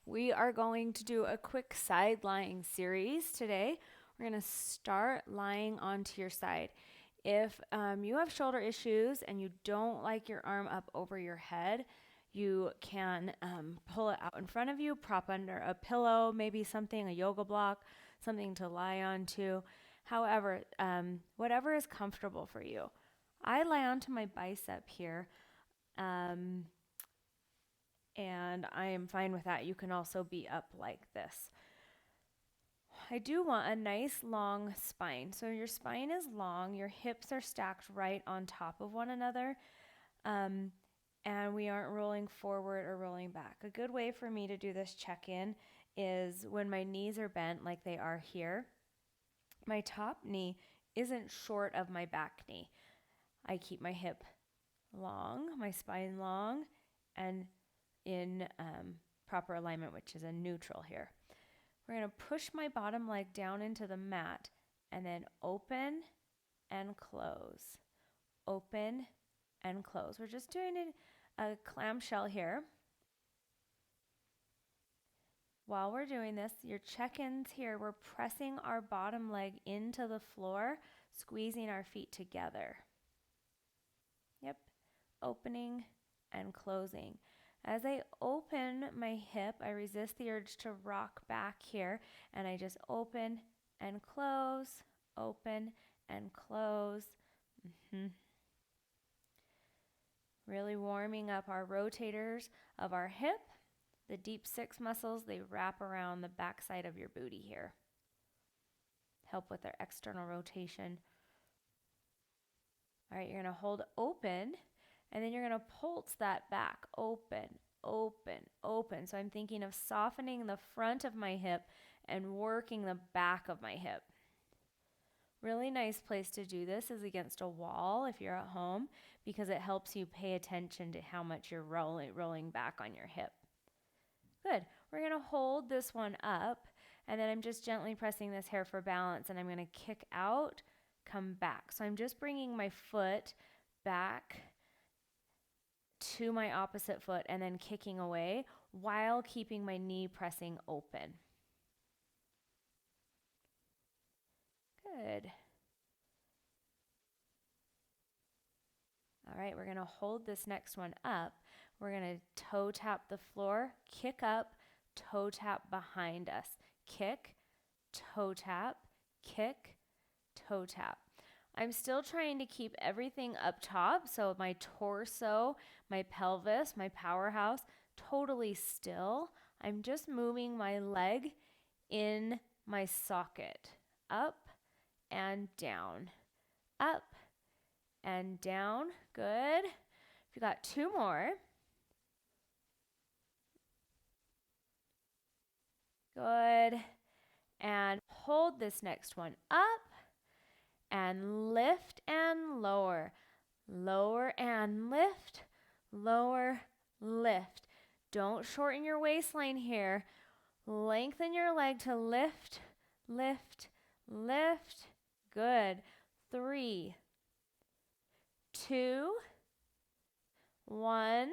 We are going to do a quick side lying series today. We're going to start lying onto your side. If you have shoulder issues and you don't like your arm up over your head, you can pull it out in front of you, prop under a pillow, maybe something, a yoga block, something to lie onto. However, whatever is comfortable for you. I lie onto my bicep here. And I am fine with that. You can also be up like this. I do want a nice long spine. So your spine is long, your hips are stacked right on top of one another, and we aren't rolling forward or rolling back. A good way for me to do this check-in is when my knees are bent like they are here. My top knee isn't short of my back knee. I keep my hip long, my spine long, and in proper alignment, which is a neutral here. We're going to push my bottom leg down into the mat and then open and close. Open and close. We're just doing a clamshell here. While we're doing this, your check-ins here, we're pressing our bottom leg into the floor, squeezing our feet together. Yep, opening and closing. As I open my hip, I resist the urge to rock back here, and I just open and close, open and close. Really warming up our rotators of our hip. The deep six muscles, they wrap around the backside of your booty here. Help with their external rotation. All right, you're going to hold open. And then you're going to pulse that back, open, open, open. So I'm thinking of softening the front of my hip and working the back of my hip. Really nice place to do this is against a wall if you're at home, because it helps you pay attention to how much you're rolling back on your hip. Good. We're going to hold this one up, and then I'm just gently pressing this here for balance, and I'm going to kick out, come back. So I'm just bringing my foot back to my opposite foot and then kicking away while keeping my knee pressing open. Good. All right, we're going to hold this next one up. We're going to toe tap the floor, kick up, toe tap behind us. Kick, toe tap, kick, toe tap. I'm still trying to keep everything up top, so my torso, my pelvis, my powerhouse, totally still. I'm just moving my leg in my socket, up and down, up and down. Good. If you got two more. Good. And hold this next one up. And lift and lower, lower and lift, lower, lift. Don't shorten your waistline here. Lengthen your leg to lift, lift, lift. Good. 3, 2, 1.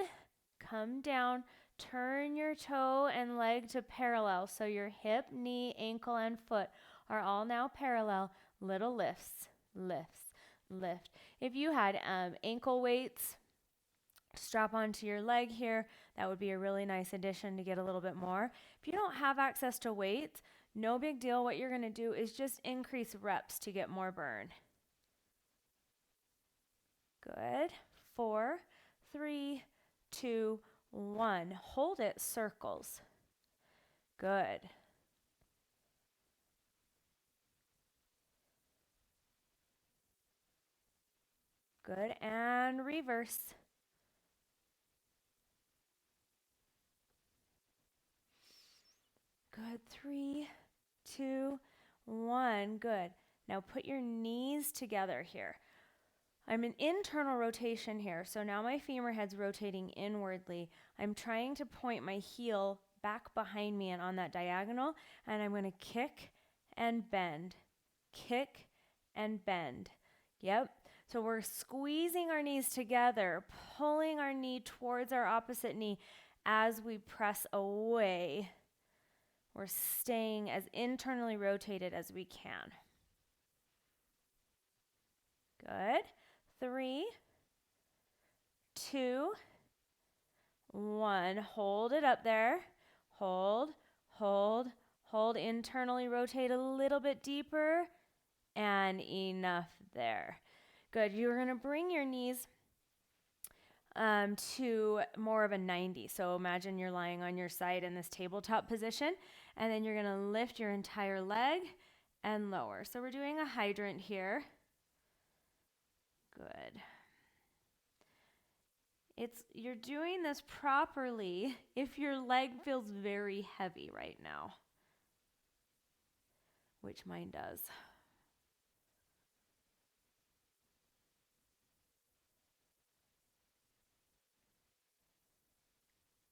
Come down. Turn your toe and leg to parallel. So your hip, knee, ankle, and foot are all now parallel. Little lifts, lifts, lift. If you had ankle weights, strap onto your leg here. That would be a really nice addition to get a little bit more. If you don't have access to weights, no big deal. What you're going to do is just increase reps to get more burn. Good. 4, 3, 2, 1. Hold it, circles. Good. Good, and reverse. Good, 3, 2, 1, good. Now put your knees together here. I'm in internal rotation here, so now my femur head's rotating inwardly. I'm trying to point my heel back behind me and on that diagonal, and I'm going to kick and bend, kick and bend. Yep. So we're squeezing our knees together, pulling our knee towards our opposite knee as we press away We're staying as internally rotated as we can. Good. 3, 2, 1. Hold it up there. Hold, hold, hold. Internally rotate a little bit deeper. And enough there. Good. You're going to bring your knees to more of a 90. So imagine you're lying on your side in this tabletop position, and then you're going to lift your entire leg and lower. So we're doing a hydrant here. Good. You're doing this properly if your leg feels very heavy right now, which mine does.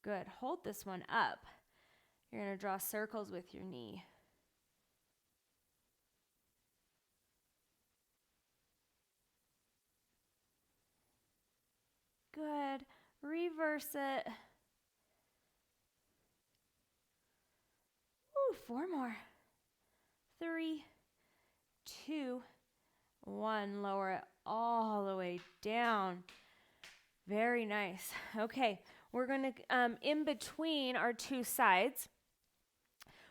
Good. Hold this one up. You're going to draw circles with your knee. Good. Reverse it. Ooh, 4 more. 3, 2, 1. Lower it all the way down. Very nice. Okay, we're going to, in between our two sides,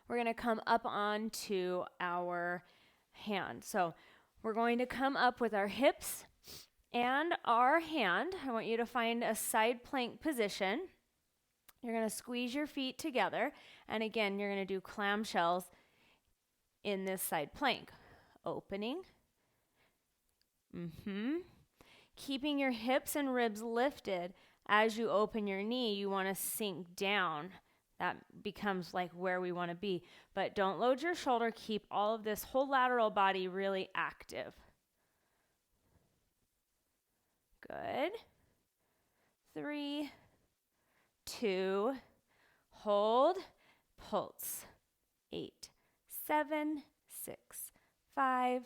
we're going to come up onto our hand. So we're going to come up with our hips and our hand. I want you to find a side plank position. You're going to squeeze your feet together. And again, you're going to do clamshells in this side plank. Opening. Keeping your hips and ribs lifted. As you open your knee, you want to sink down. That becomes like where we want to be. But don't load your shoulder. Keep all of this whole lateral body really active. Good. 3, 2, hold, pulse. 8, 7, 6, 5,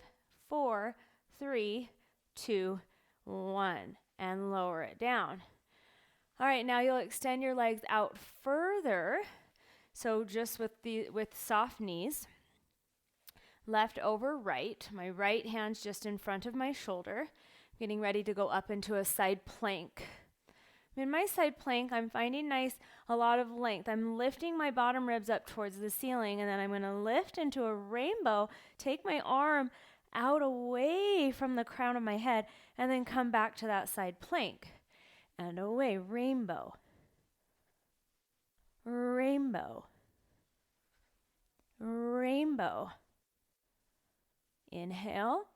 4, 3, 2, 1. And lower it down. All right, now you'll extend your legs out further. So just with soft knees. Left over right. My right hand's just in front of my shoulder. Getting ready to go up into a side plank. In my side plank, I'm finding a lot of length. I'm lifting my bottom ribs up towards the ceiling, and then I'm going to lift into a rainbow, take my arm out away from the crown of my head, and then come back to that side plank. And away, rainbow. Rainbow. Rainbow. Inhale.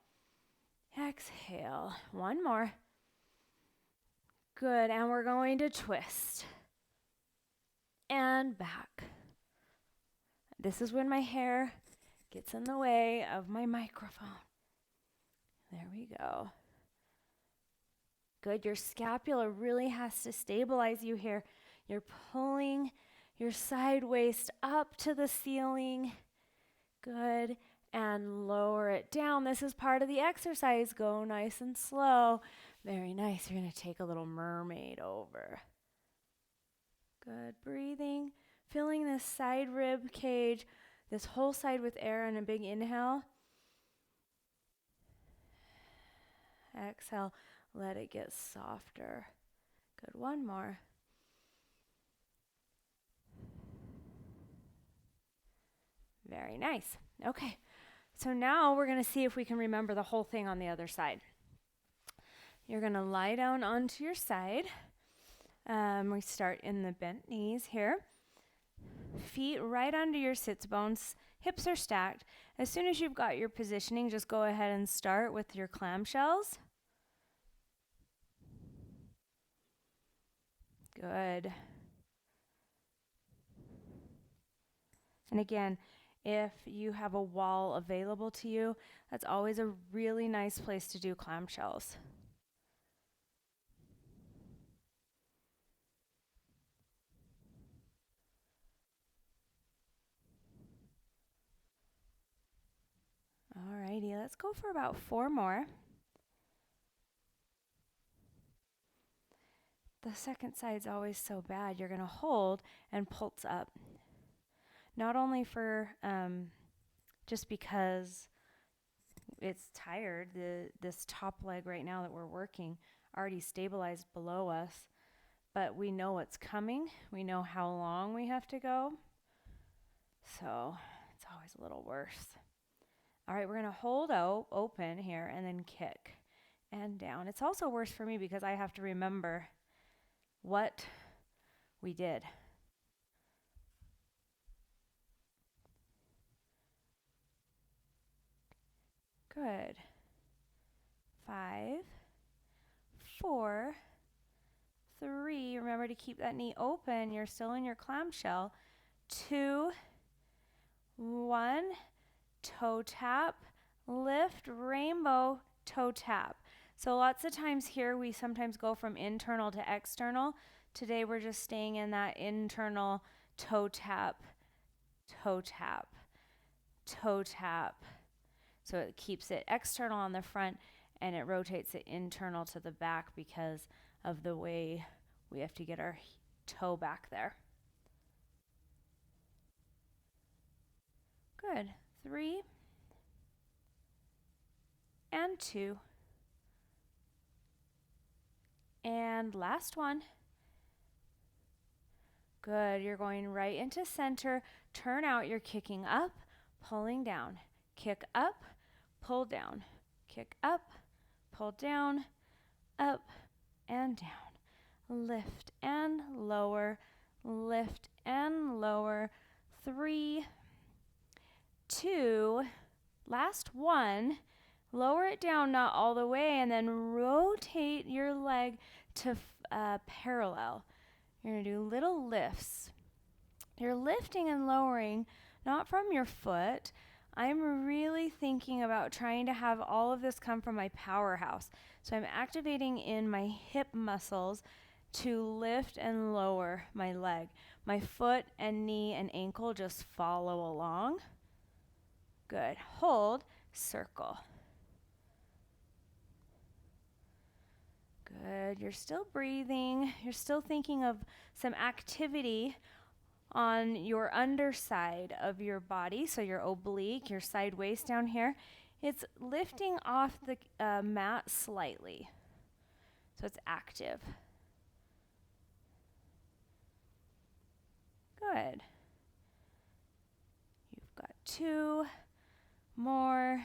Exhale. One more. Good. And we're going to twist. And back. This is when my hair gets in the way of my microphone. There we go. Good. Your scapula really has to stabilize you here. You're pulling your side waist up to the ceiling. Good. And lower it down. This is part of the exercise. Go nice and slow. Very nice. You're going to take a little mermaid over. Good. Breathing. Filling this side rib cage, this whole side with air, and a big inhale. Exhale. Let it get softer. Good. One more. Very nice. Okay. So now we're going to see if we can remember the whole thing on the other side. You're going to lie down onto your side. We start in the bent knees here. Feet right under your sits bones. Hips are stacked. As soon as you've got your positioning, just go ahead and start with your clamshells. Good. And again, if you have a wall available to you, that's always a really nice place to do clamshells. Alrighty, let's go for about 4 more. The second side's always so bad. You're going to hold and pulse up. not only for just because it's tired, this top leg right now that we're working already stabilized below us, but we know what's coming. We know how long we have to go. So it's always a little worse. All right, we're going to hold out open here and then kick and down. It's also worse for me because I have to remember what we did. Good. 5, 4, 3. Remember to keep that knee open. You're still in your clamshell. 2, 1. Toe tap, lift, rainbow, toe tap. So lots of times here we sometimes go from internal to external. Today we're just staying in that internal toe tap, toe tap, toe tap. So it keeps it external on the front and it rotates it internal to the back because of the way we have to get our toe back there. Good. 3 and 2. And last one. Good. You're going right into center. Turn out. You're kicking up, pulling down. Kick up, pull down. Kick up, pull down, up and down. Lift and lower. Lift and lower. 3, 2, last one. Lower it down, not all the way, and then rotate your leg to parallel. You're going to do little lifts. You're lifting and lowering, not from your foot. I'm really thinking about trying to have all of this come from my powerhouse. So I'm activating in my hip muscles to lift and lower my leg. My foot and knee and ankle just follow along. Good. Hold, circle. Good. You're still breathing. You're still thinking of some activity on your underside of your body, so your oblique, your side waist down here. It's lifting off the mat slightly. So it's active. Good. You've got 2 more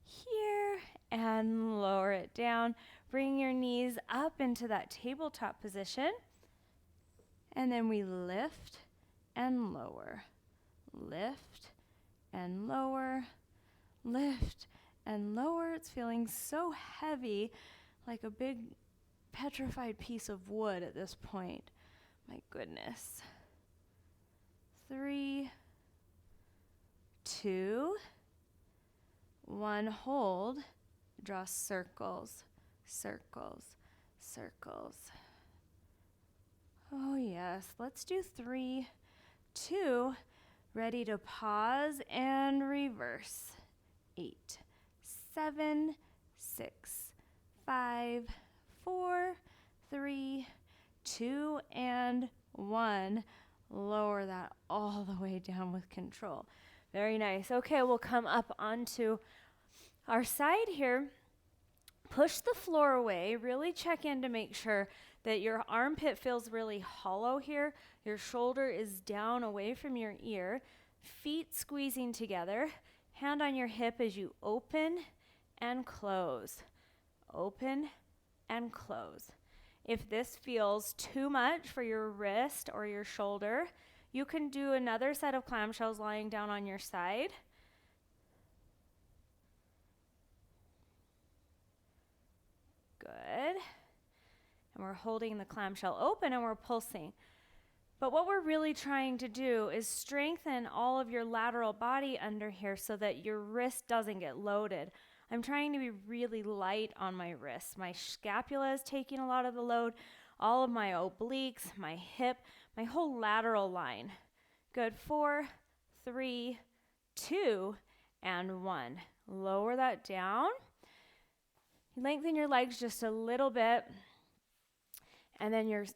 here and lower it down. Bring your knees up into that tabletop position. And then we lift and lower. Lift and lower. Lift and lower. It's feeling so heavy, like a big petrified piece of wood at this point. My goodness. 3, 2, 1. Hold. Draw circles, circles, circles. Oh yes, let's do 3, 2. Ready to pause and reverse. 8, 7, 6, 5, 4, 3, 2, and 1. Lower that all the way down with control. Very nice. Okay, we'll come up onto our side here. Push the floor away. Really check in to make sure that your armpit feels really hollow here. Your shoulder is down away from your ear. Feet squeezing together. Hand on your hip as you open and close. Open and close. If this feels too much for your wrist or your shoulder, you can do another set of clamshells lying down on your side. Good. And we're holding the clamshell open and we're pulsing. But what we're really trying to do is strengthen all of your lateral body under here so that your wrist doesn't get loaded. I'm trying to be really light on my wrists. My scapula is taking a lot of the load, all of my obliques, my hip, my whole lateral line. Good. 4, 3, 2, and 1. Lower that down. Lengthen your legs just a little bit. And then your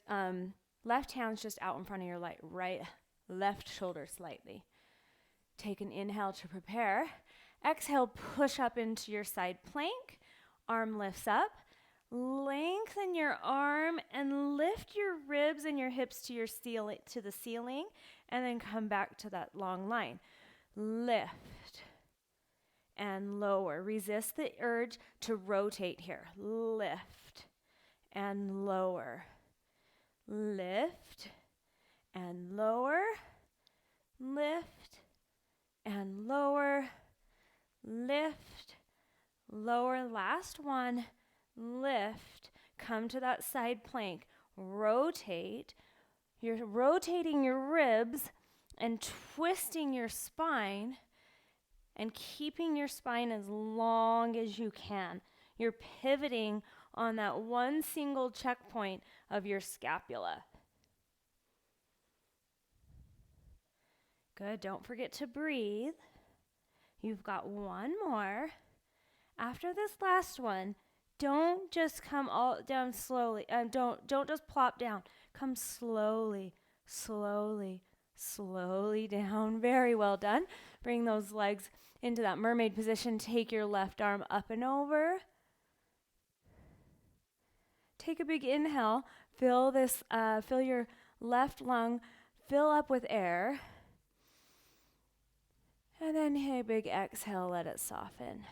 left hand's just out in front of your left shoulder slightly. Take an inhale to prepare. Exhale, push up into your side plank. Arm lifts up. Lengthen your arm and lift your ribs and your hips to the ceiling, and then come back to that long line. Lift and lower. Resist the urge to rotate here. Lift and lower. Lift and lower. Lift and lower. Lift, lower. Last one. Lift. Come to that side plank. Rotate. You're rotating your ribs and twisting your spine and keeping your spine as long as you can. You're pivoting on that one single checkpoint of your scapula. Good. Don't forget to breathe. You've got one more. After this last one, don't just come all down slowly. Don't just plop down. Come slowly, slowly, slowly down. Very well done. Bring those legs into that mermaid position. Take your left arm up and over. Take a big inhale. Fill your left lung fill up with air. And then a big exhale, let it soften.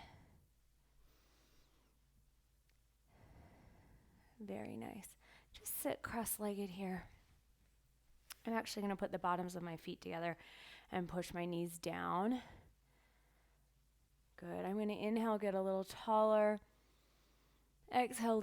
Very nice. Just sit cross-legged here. I'm actually going to put the bottoms of my feet together and push my knees down. Good. I'm going to inhale, get a little taller. Exhale.